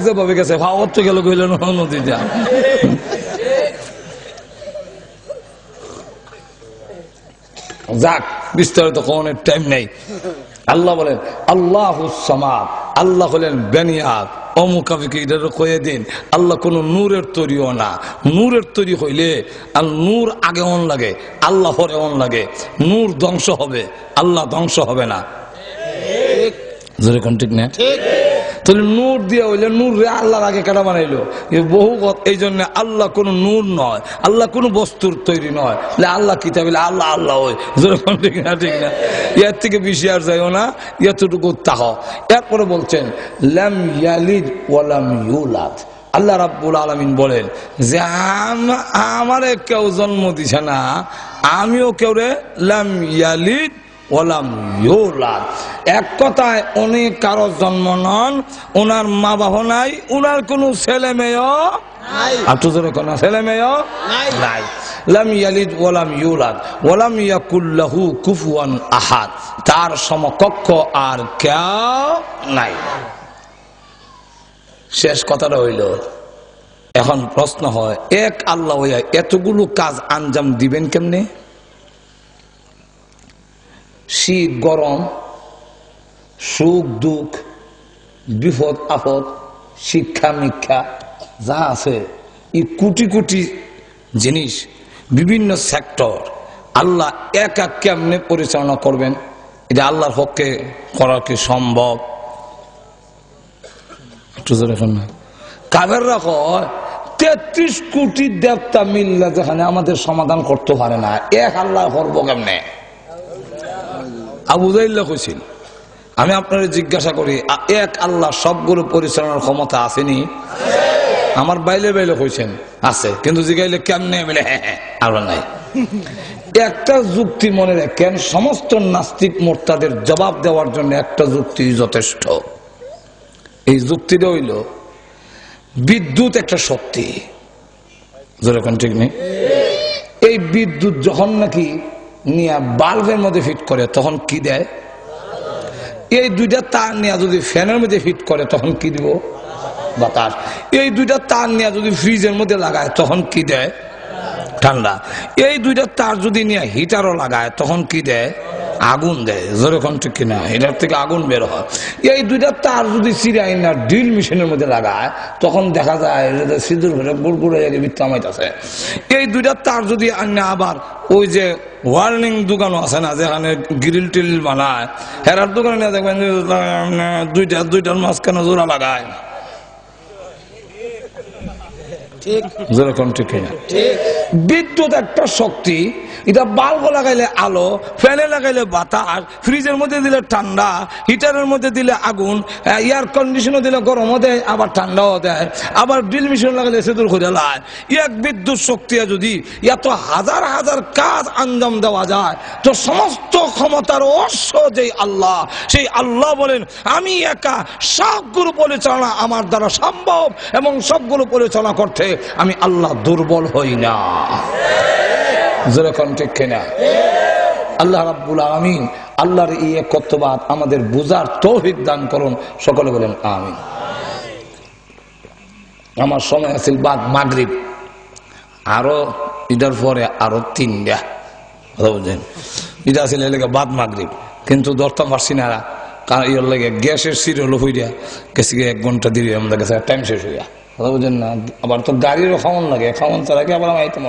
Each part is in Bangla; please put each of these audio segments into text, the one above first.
যেভাবে গেছে ভাবত তো গেল কইলেন নদী যা যাক বিস্তারিত কোনের টাইম নেই। আল্লাহ বলেন আল্লাহুস সামাদ, আল্লাহ হলেন বেনিয়াদ অমুকাফিকে এটার কয়ে দিন আল্লাহ কোন নূরের তৈরিও না। নূরের তৈরি হইলে আর নূর আগে অন লাগে, আল্লাহ পরে অন লাগে। নূর ধ্বংস হবে, আল্লাহ ধ্বংস হবে না। যেরকম ঠিক না? তাহলে নূর দিয়ে হইলে নূর রে আল্লাহর আগে কেটা বানাইলো বহু। এই জন্য আল্লাহ কোন নূর নয়, আল্লাহ কোন বস্তুর তৈরি নয়। আল্লাহ কি তাহলে আল্লাহ আল্লাহ ওই যেরকম ঠিক না? ঠিক না? ইয়ার থেকে বেশি আর যাইও না, এতটুকু তাহ। এরপরে বলছেন লাম ইয়ালিদ ওয়া লাম ইউলাদ। আল্লাহ রাব্বুল আলামিন বলেন যে আমারে কেউ জন্ম দিছে না, আমিও কেউ রে লাম ইয়ালিদ ওয়ালাম ইউলাদ। এক কথায় উনি কারো জন্ম নন, ওনার মা বাবা নাই, ওনার কোনো ছেলে মেয়েও নাই। আপনি জোরে কোন ছেলে মেয়েও নাই। লাম ইয়ালিদ ওয়ালাম ইউলাদ ওয়ালাম ইয়াকুল লাহু কুফুয়ান আহাদ। তার সমকক্ষ আর কেউ নাই। শেষ কথাটা হইল। এখন প্রশ্ন হয়, এক আল্লাহ হইয়া এতগুলো কাজ আঞ্জাম দিবেন কেমনে? শীত গরম, সুখ দুঃখ, বিপদ আপদ, শিক্ষা মিক্ষা যা আছে, এই কোটি কোটি জিনিস, বিভিন্ন সেক্টর আল্লাহ একা কেমনে পরিচালনা করবেন? এটা আল্লাহর পক্ষে করা কি সম্ভব? কাফেররা কয় 33 কোটি দেবতা মিল্লা যেখানে আমাদের সমাধান করতে পারে না, এক আল্লাহ করবো কেমনে? আবু জাইল্লা কইছিল, আমি আপনারা জিজ্ঞাসা করি এক আল্লাহ সবগুলো পরিচালনার ক্ষমতা আসেনি? আমার বাইলে বাইলে কইছেন আছে, কিন্তু জিগাইলে কেমনে বলে হ্যাঁ আল্লাহ নাই। একটা যুক্তি মনে রাখেন, সমস্ত নাস্তিক মোর্তাদের জবাব দেওয়ার জন্য একটা যুক্তি যথেষ্ট। এই যুক্তিটা হইল বিদ্যুৎ একটা শক্তি, যেরকম ঠিক নেই? এই বিদ্যুৎ যখন নাকি নিয়ে বাল্বের মধ্যে ফিট করে তখন কি দেয়? এই দুইটা তার নিয়ে যদি ফ্যানের মধ্যে ফিট করে তখন কি দিব? বাতাস। এই দুইটা তার নিয়ে যদি ফ্রিজের মধ্যে লাগায় তখন কি দেয়? ঠান্ডা। এই দুইটা তার যদি নিয়ে হিটারও লাগায় তখন কি দেয়? আগুন দেয়। যেরকম ঠিক কিনা? হিটার থেকে আগুন বের হয়। এই দুইটা তার যদি চিরাই না ড্রিল মেশিনের মধ্যে লাগায় তখন দেখা যায় সিঁদুর ভরে গুড়গুড়ে বিত্তামাইতেছে। এই দুইটা তার যদি আবার ওই যে ওয়ার্নিং দোকানও আছে না, যেখানে গ্রিল টিল বানায়, হেরার দোকানে নিয়ে দেখবেন দুইটার মাঝখানে জোড়া লাগায়। যেরকম ঠিক কিনা? বিদ্যুৎ একটা শক্তি, এটা বাল্ব লাগাইলে আলো, ফ্যানে লাগাইলে বাতাস, ফ্রিজের মধ্যে দিলে ঠান্ডা, হিটারের মধ্যে দিলে আগুন, এয়ার কন্ডিশনও দিলে গরমও দেয় আবার ঠান্ডাও দেয়, আবার ড্রিল মেশিন লাগাইলে সেতুর করে লায়। এক বিদ্যুৎ শক্তি যদি এত হাজার হাজার কাজ আঞ্জাম দেওয়া যায়, তো সমস্ত ক্ষমতার অশ্ব যেই আল্লাহ, সেই আল্লাহ বলেন আমি একা সবগুলো পরিচালনা আমার দ্বারা সম্ভব, এবং সবগুলো পরিচালনা করতে আমি আল্লাহ দুর্বল হই না। যেরকম ঠিক কিনা? আল্লাহ রাব্বুল আলামিন আল্লাহর এই একত্ববাদ আমাদের বুঝার তৌফিক দান করুন। সকলে বলেন আমিন। আমার সময় আছে বাদ মাগরিব, আরো এটার পরে আরো 3টা কথা বুঝছেন। এটা আছে বাদ মাগরিব, কিন্তু ধরতাম পারছি না, কারণ এর লাগে গ্যাসের সিরিয়াল হইয়া গেছে 1 ঘন্টা দিলে আমাদের কাছে টাইম শেষ হইয়া। কথা বুঝছেন না? আবার তো গাড়িরও খাওয়ান লাগে, খাওয়ান ছাড়া কি আবার আমি আইতাম?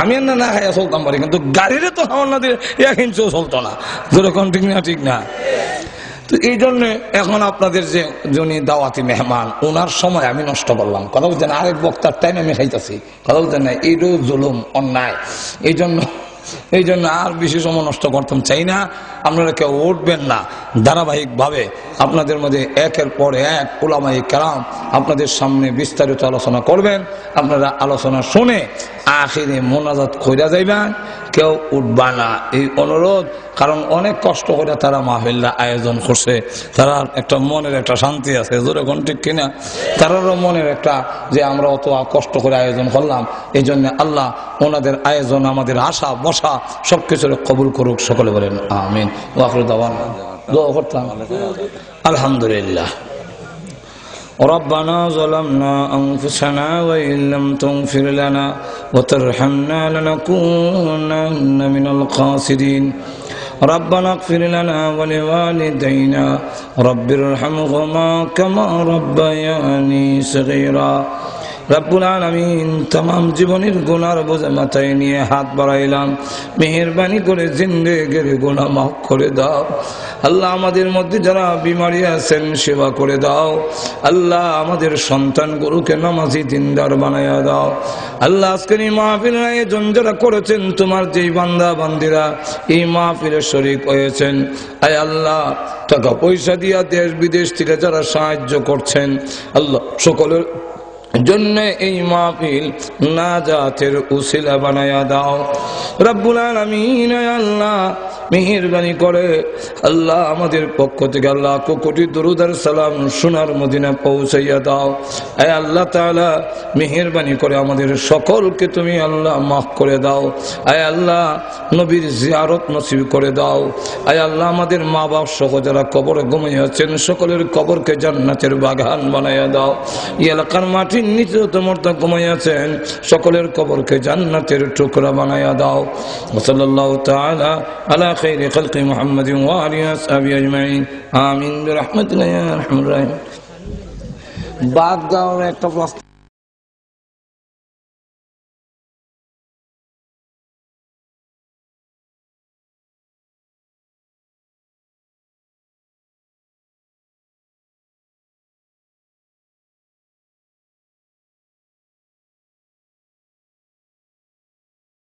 আমি না খাইয়া চলতাম পারি, কিন্তু গাড়িরে তো খাওয়ান না দিলে 1 ইঞ্চিও চলতো না। যেরকম ঠিক না? ঠিক না? তো এই জন্য এখন আপনাদের যে যিনি দাওয়াতি মেহমান, ওনার সময় আমি নষ্ট করলাম। কথা বলছেন, আরেক বক্তার টাইম আমি খাইতেছি। কথা বলছেন না, এইটাও জুলুম, অন্যায়। এই জন্য আর বেশি সময় নষ্ট করতাম চাই না। আপনারা কেউ উঠবেন না, ধারাবাহিকভাবে আপনাদের মধ্যে একের পর এক উলামায়ে কেরাম আপনাদের সামনে বিস্তারিত আলোচনা করবেন। আপনারা আলোচনা শুনে আখিরে মোনাজাত কইরা যাইবেন, কেউ উঠবা না, এই অনুরোধ। কারণ অনেক কষ্ট করে তারা মাহফিলটা আয়োজন করছে, তারা একটা মনের একটা শান্তি আছে। যেরকম ঠিক কিনা? তারারও মনের একটা যে আমরা অত কষ্ট করে আয়োজন করলাম, এই জন্য আল্লাহ ওনাদের আয়োজন, আমাদের আশা বসা সবকিছুর কবুল করুক। সকলে বলেন আমিন। ওয়া আখিরু দাওয়ানা দোয়া করতাম আলহামদুলিল্লাহ। ربنا ظلمنا أنفسنا وإن لم تغفر لنا وترحمنا لنكونن من الخاسرين ربنا اغفر لنا ولوالدينا رب ارحمهما كما ربياني صغيرا রব্বুল আলামিন तमाम জীবনের গুনার বোঝা মাথায় নিয়ে হাত বাড়াইলাম মেহেরবানি করে জিন্দেগির গুনাহ মাফ করে দাও আল্লাহ আমাদের মধ্যে যারা বিমারি আছেন সেবা করে দাও আল্লাহ আমাদের সন্তানগুলোকে নামাজি দিনদার বানায়া দাও আল্লাহ আজকের এই মাহফিলের আয়োজন যারা করেছেন তোমার যেই বান্দা বান্দিরা এই মাহফিলে শরীক হয়েছেন আয় আল্লাহ টাকা পয়সা দিয়া দেশ বিদেশ থেকে যারা সাহায্য করছেন আল্লাহ সকলের জন্য এই মাহফিল নাজাতের উসিলা বানায়া দাও রব্বুল আলামিন আল্লাহ মেহেরবানি করে আল্লাহ আমাদের পক্ষ থেকে আল্লাহ কোটি দরুদ আর সালাম সোনার মদিনা পৌঁছাইয়া দাও আয় আল্লাহ তাআলা মেহেরবানি করে আমাদের সকলকে তুমি আল্লাহ মাফ করে দাও আয় আল্লাহ নবীর জিয়ারত নসিব করে দাও আয় আল্লাহ আমাদের মা বাপ সহ যারা কবরে ঘুমিয়ে আছেন সকলের কবরকে জান্নাতের বাগান বানায়া দাও এই এলাকার মাটি নিচে তোমারটা ঘুমিয়ে আছেন সকলের কবরকে জান্নাতের টুকরা বানায়া দাও সাল্লাল্লাহু তাআলা আলা খাইরি খালকি মুহাম্মাদিন ওয়া আলিহি ওয়া সাহবিহি আজমাইন আমিন বিরহমাতিকা ইয়া আরহামার রাহিমিন বাদ গাওয়ার একটা প্রশ্ন